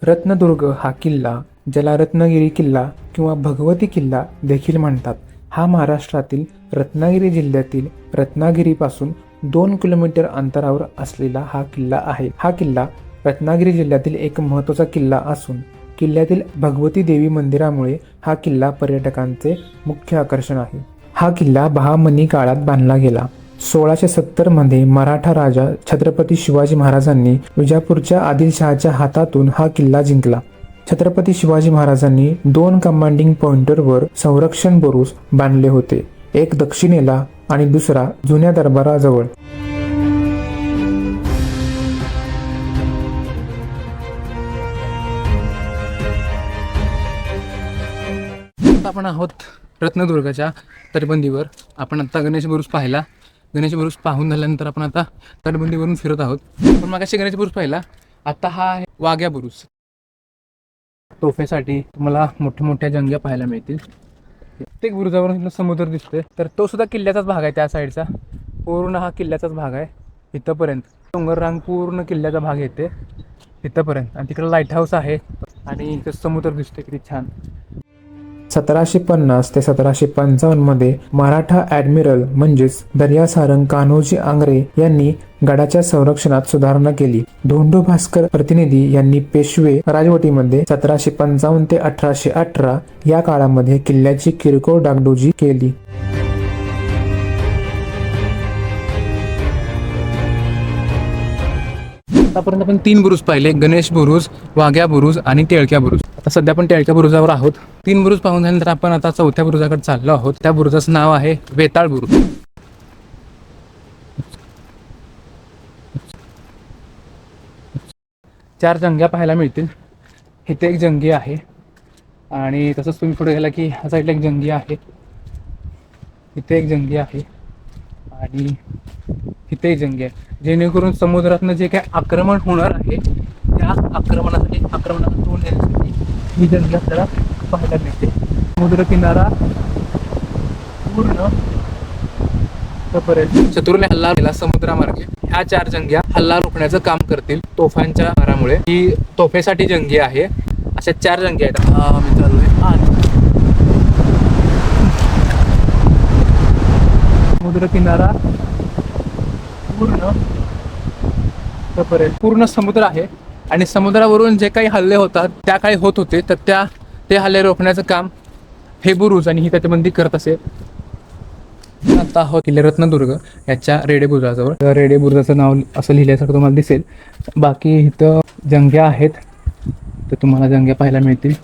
रत्नदुर्ग हा किल्ला, ज्याला रत्नागिरी किल्ला किंवा भगवती किल्ला देखील म्हणतात, हा महाराष्ट्रातील रत्नागिरी जिल्ह्यातील रत्नागिरीपासून 2 किलोमीटर अंतरावर असलेला हा किल्ला आहे. हा किल्ला रत्नागिरी जिल्ह्यातील एक महत्त्वाचा किल्ला असून किल्ल्यातील भगवती देवी मंदिरामुळे हा किल्ला पर्यटकांचे मुख्य आकर्षण आहे. हा किल्ला बहामनी काळात बांधला गेला. 1670 मध्ये मराठा राजा छत्रपती शिवाजी महाराजांनी विजापूरच्या आदिलशहाच्या हातातून हा किल्ला जिंकला. छत्रपती शिवाजी महाराजांनी 2 कमांडिंग पॉइंटरवर संरक्षण बुरुज बांधले होते, एक दक्षिणेला आणि दुसरा जुन्या दरबाराजवळ. आपण आहोत रत्नदुर्गाच्या तटबंदीवर. आपण आता गणेश बुरुज पाहिला. गणेश बुरुज पाहून झाल्यानंतर आपण आता तटबंदीवरून फिरत आहोत. पण मागाशी गणेश बुरुज पाहिला, आता हा आहे वाघ्या बुरुज. तोफेसाठी तुम्हाला मोठ्या मोठ्या जंग्या पाहायला मिळतील. प्रत्येक बुरुजावरून समुद्र दिसतोय, तर तो सुद्धा किल्ल्याचाच भाग आहे. त्या साईडचा पूर्ण हा किल्ल्याचाच भाग आहे. इथंपर्यंत डोंगर रांग पूर्ण किल्ल्याचा भाग येते इथंपर्यंत, आणि तिकडे लाईट हाऊस आहे आणि इथं समुद्र दिसतोय किती छान. 1750 ते 1755 मध्ये मराठा ॲडमिरल म्हणजेच दर्यासारंग कान्होजी आंग्रे यांनी गडाच्या संरक्षणात सुधारणा केली. धोंडो भास्कर प्रतिनिधी यांनी पेशवे राजवटीमध्ये 1755 ते 1818 या काळामध्ये किल्ल्याची किरकोळ डागडुजी केली. आतापर्यंत आपण 3 बुरुज पाहिले: गणेश बुरुज, वाघ्या बुरुज आणि टेळक्या बुरुज. आता सध्या आपण टेळक्या बुरुजावर आहोत. 3 बुरुज पाहून झाल्यानंतर आपण आता 4थ्या बुरुजाकडे चाललो आहोत. त्या बुरुजाचं नाव आहे वेताळ बुरुज. 4 जंग्या पाहायला मिळतील. इथे एक जंगी आहे आणि तसंच तुम्ही पुढे गेला की ह्या साईडला एक जंगी आहे, इथे एक जंगी आहे आणि इथे एक जंगी आहे. जेणेकरून समुद्रातनं जे काही आक्रमण होणार आहे त्या आक्रमणाला तोंड देण्यासाठी ही जंगी आपल्याला पाहायला मिळते. समुद्र किनारा पूर्ण शत्रूने हल्ला केला समुद्रामार्गे. ह्या 4 जंग्या हल्ला रोखण्याचं काम करतील तोफांच्या मारामुळे. ही तोफेसाठी जंगी आहे. अशा 4 जंगी आहेत. मी चाललोय समुद्र किनारा पूर्ण समुद्र आहे आणि समुद्रावरून जे काही हल्ले होतात त्या काही होत होते, तर ते हल्ले रोखण्याचं काम हे बुरुज आणि ही तटबंदी करत असेल. आता आहोत किल्ले रत्नदुर्ग याच्या रेडे बुरुजाजवळ. रेडे बुरुजाचं नाव असं लिहिल्यासारखं तुम्हाला दिसेल. बाकी इथं जंग्या आहेत, तर तुम्हाला जंग्या पाहायला मिळतील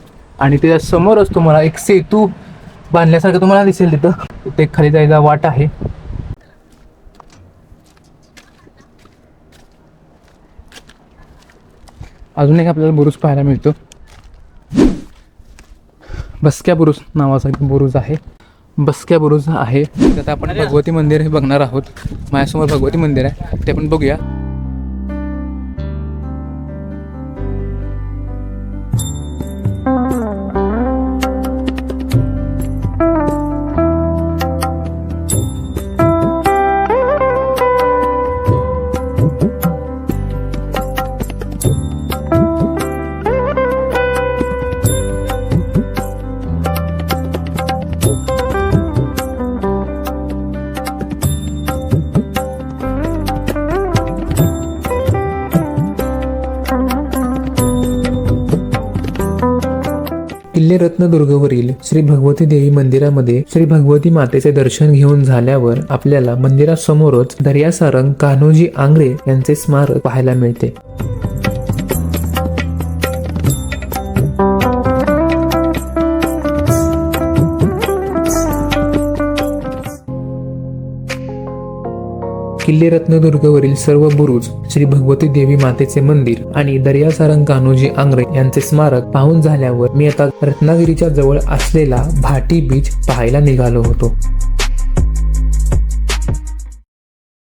आणि त्याच्या समोरच तुम्हाला एक सेतू बांधल्यासारखं तुम्हाला दिसेल. तिथे खाली जायचा वाट आहे. अजून एक आपल्याला बुरुज पाहायला मिळतो. बसक्या बुरुज नावाचा एक बुरुज आहे. बसक्या बुरुज आहे. आता आपण भगवती मंदिर हे बघणार आहोत. माझ्यासमोर भगवती मंदिर आहे, ते आपण बघूया. किल्ले रत्नदुर्गवरील श्री भगवती देवी मंदिरामध्ये श्री भगवती मातेचे दर्शन घेऊन झाल्यावर आपल्याला मंदिरासमोरच दर्यासारंग कान्होजी आंग्रे यांचे स्मारक पाहायला मिळते. किल्ले रत्नदुर्गवरील सर्व बुरुज, श्री भगवती देवी मातेचे मंदिर आणि दर्यासारंग कान्होजी आंग्रे यांचे स्मारक पाहून झाल्यावर मी आता रत्नागिरीच्या जवळ असलेला भाटी बीच पाहायला निघालो होतो.